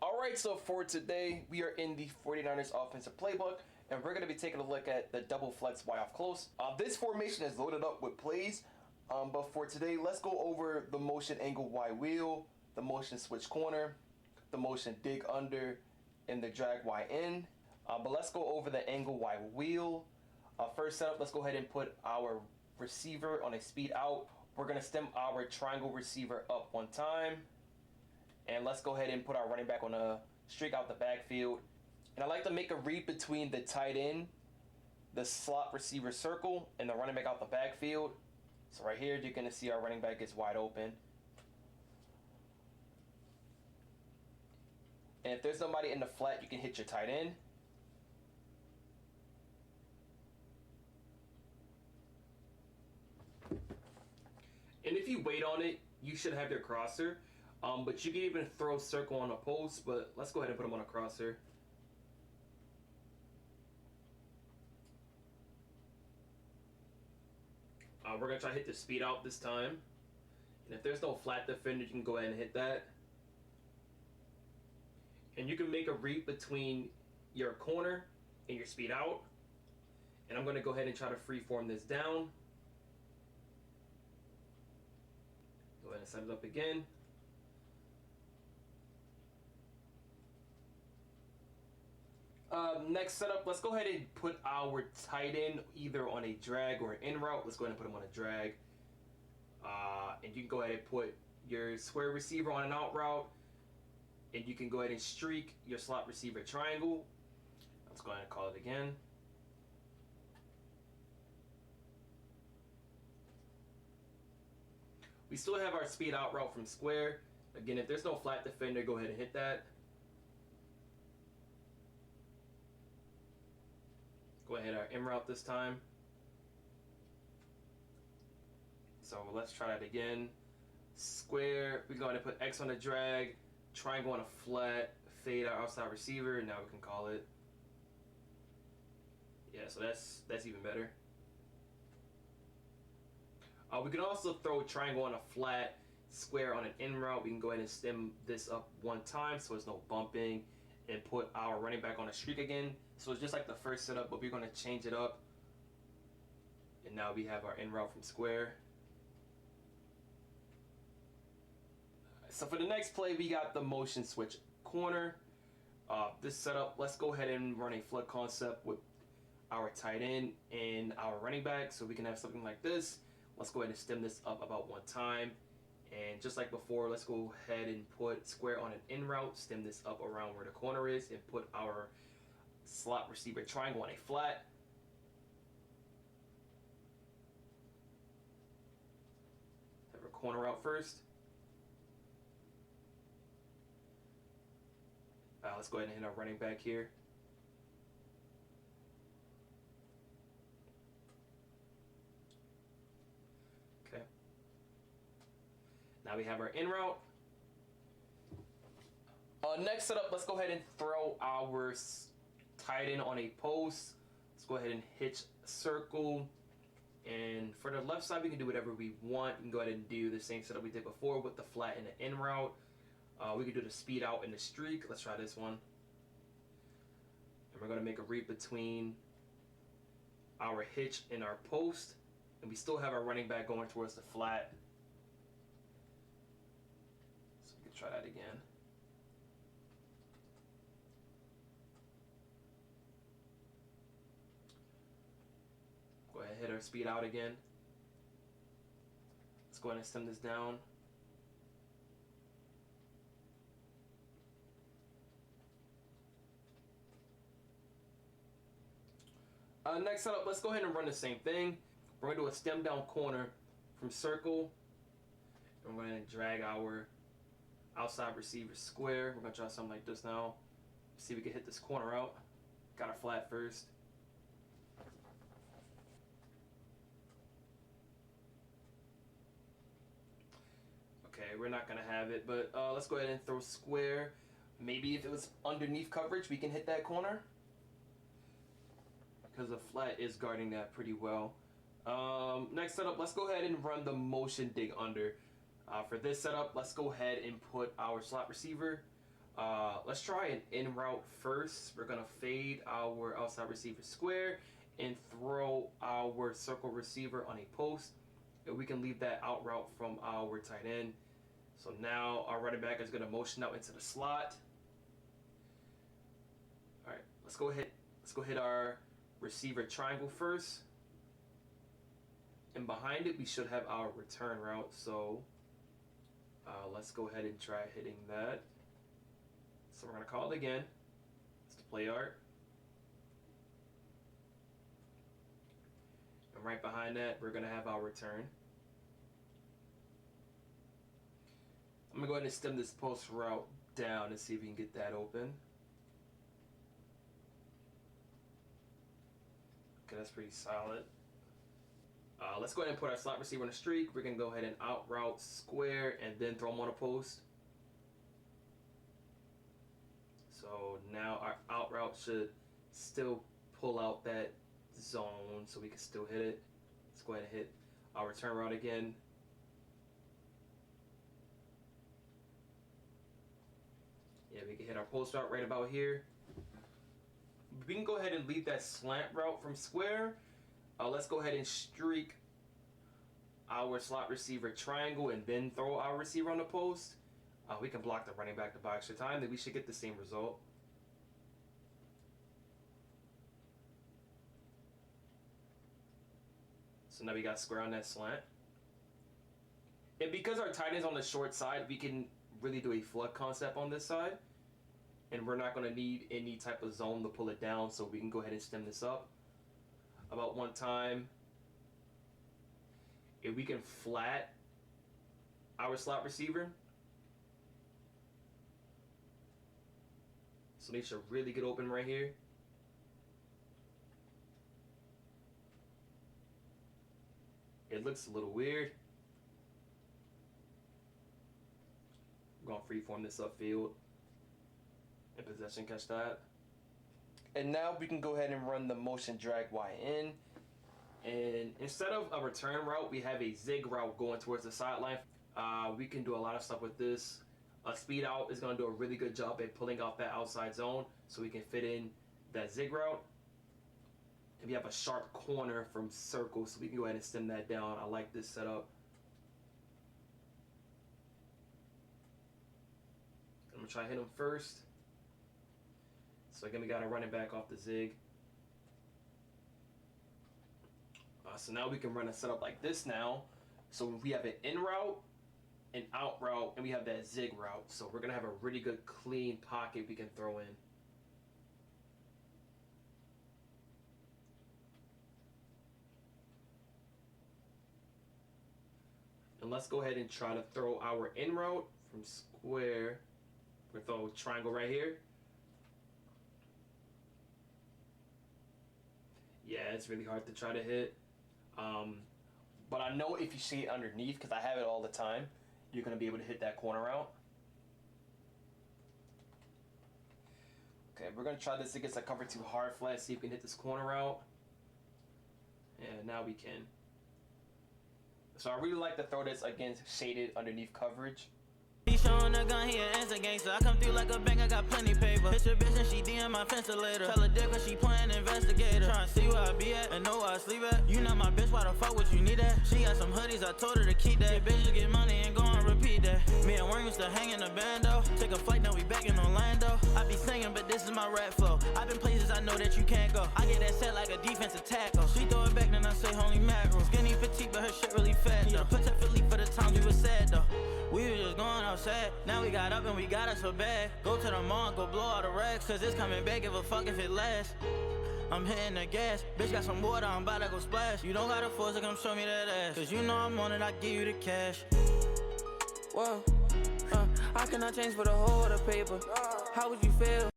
Alright, so for today, we are in the 49ers offensive playbook, and we're going to be taking a look at the double flex Y off close. This formation is loaded up with plays, but for today, let's go over the motion angle Y wheel, the motion switch corner, the motion dig under, and the drag Y in. But let's go over the angle Y wheel. First setup, let's go ahead and put our receiver on a speed out. We're going to stem our triangle receiver up one time. And let's go ahead and put our running back on a streak out the backfield. And I like to make a read between the tight end, the slot receiver circle, and the running back out the backfield. So right here, you're going to see our running back is wide open. And if there's nobody in the flat, you can hit your tight end. And if you wait on it, you should have your crosser. But you can even throw circle on a post, but let's go ahead and put him on a crosser. We're going to try to hit the speed out this time. And if there's no flat defender, you can go ahead and hit that. And you can make a read between your corner and your speed out. And I'm going to go ahead and try to freeform this down. Go ahead and set it up again. Next setup, let's go ahead and put our tight end either on a drag or an in route. Let's go ahead and put him on a drag. And you can go ahead and put your square receiver on an out route. And you can go ahead and streak your slot receiver triangle. Let's go ahead and call it again. We still have our speed out route from square. Again, if there's no flat defender, go ahead and hit that. Go ahead, our in route this time. So let's try that again. Square, we're going to put X on the drag, triangle on a flat, fade our outside receiver, and now we can call it. Yeah, so that's even better. We can also throw triangle on a flat, square on an in route. We can go ahead and stem this up one time so there's no bumping, and put our running back on a streak again. So it's just like the first setup, but we're going to change it up. And now we have our in route from square. So for the next play, we got the motion switch corner. This setup, let's go ahead and run a flood concept with our tight end and our running back so we can have something like this. Let's go ahead and stem this up about one time. And just like before, let's go ahead and put square on an in route, stem this up around where the corner is, and put our slot receiver triangle on a flat. Have our corner out first. Let's go ahead and hit our running back here. Okay. Now we have our in route. Next setup, let's go ahead and throw our tight end on a post. Let's go ahead and hitch circle. And for the left side, we can do whatever we want. We can go ahead and do the same setup we did before with the flat and the in route. We can do the speed out and the streak. Let's try this one. And we're going to make a read between our hitch and our post. And we still have our running back going towards the flat. So we can try that again. Go ahead and hit our speed out again. Let's go ahead and stem this down. Next setup, let's go ahead and run the same thing. We're going to do a stem down corner from circle. And we're going to drag our outside receiver square. We're going to try something like this now. See if we can hit this corner out. Got our flat first. Okay, we're not going to have it, but let's go ahead and throw square. Maybe if it was underneath coverage, we can hit that corner. Because the flat is guarding that pretty well. Next setup, let's go ahead and run the motion dig under. For this setup, let's go ahead and put our slot receiver Let's try an in route first. We're gonna fade our outside receiver square and throw our circle receiver on a post. And we can leave that out route from our tight end. So now our running back is gonna motion out into the slot. All right, let's go hit our receiver triangle first. And behind it, we should have our return route. So let's go ahead and try hitting that. So we're gonna call it again. It's the play art. And right behind that, we're gonna have our return. I'm gonna go ahead and stem this post route down and see if we can get that open. Okay, that's pretty solid. Let's go ahead and put our slot receiver on a streak. We're gonna go ahead and out route square and then throw him on a post. So now our out route should still pull out that zone so we can still hit it. Let's go ahead and hit our return route again. Yeah, we can hit our post route right about here. We can go ahead and leave that slant route from square. Let's go ahead and streak our slot receiver triangle and then throw our receiver on the post. We can block the running back to buy extra time, then we should get the same result. So now we got square on that slant. And because our tight end's on the short side, we can really do a flood concept on this side. And we're not going to need any type of zone to pull it down, so we can go ahead and stem this up. About one time, if we can flat our slot receiver, so they should really get open right here. It looks a little weird. I'm going to freeform this upfield. And possession, catch that. And now we can go ahead and run the motion drag Y in. And instead of a return route, we have a zig route going towards the sideline. We can do a lot of stuff with this. Speed out is going to do a really good job at pulling off that outside zone so we can fit in that zig route. And we have a sharp corner from circle, so we can go ahead and stem that down. I like this setup. I'm going to try to hit him first. So again, we got a running back off the zig. So now we can run a setup like this now. So we have an in route, an out route, and we have that zig route. So we're going to have a really good clean pocket we can throw in. And let's go ahead and try to throw our in route from square. We're going to throw a triangle right here. Yeah, it's really hard to try to hit. But I know if you see it underneath, because I have it all the time, you're going to be able to hit that corner out. Okay, we're going to try this against a cover 2 hard flat, see if we can hit this corner out. And now we can. So I really like to throw this against shaded underneath coverage. He showing a gun, he an instant gangster. I come through like a bank, I got plenty paper. Bitch a bitch and she DM my fence later. Tell her dick when she playing investigator. Tryna see where I be at and know where I sleep at. You not my bitch, why the fuck would you need that? She got some hoodies, I told her to keep that. Bitches get money and go and repeat that. Me and Worm used to hang in the bando. Take a flight, now we back in Orlando. I be singing, but this is my rap flow. I been places I know that you can't go. I get that set like a defensive tackle. She throw it back, then I say holy mackerel. Skinny petite, but her shit really fat. Yeah, put that Philly for the times we was sad though. We was just going outside. Now we got up and we got us so bad. Go to the mall and go blow all the racks. Cause it's coming back, give a fuck if it lasts. I'm hitting the gas. Bitch got some water, I'm about to go splash. You don't gotta force it, come show me that ass. Cause you know I'm on it, I give you the cash. Whoa, I cannot change for the whole of the paper. How would you feel?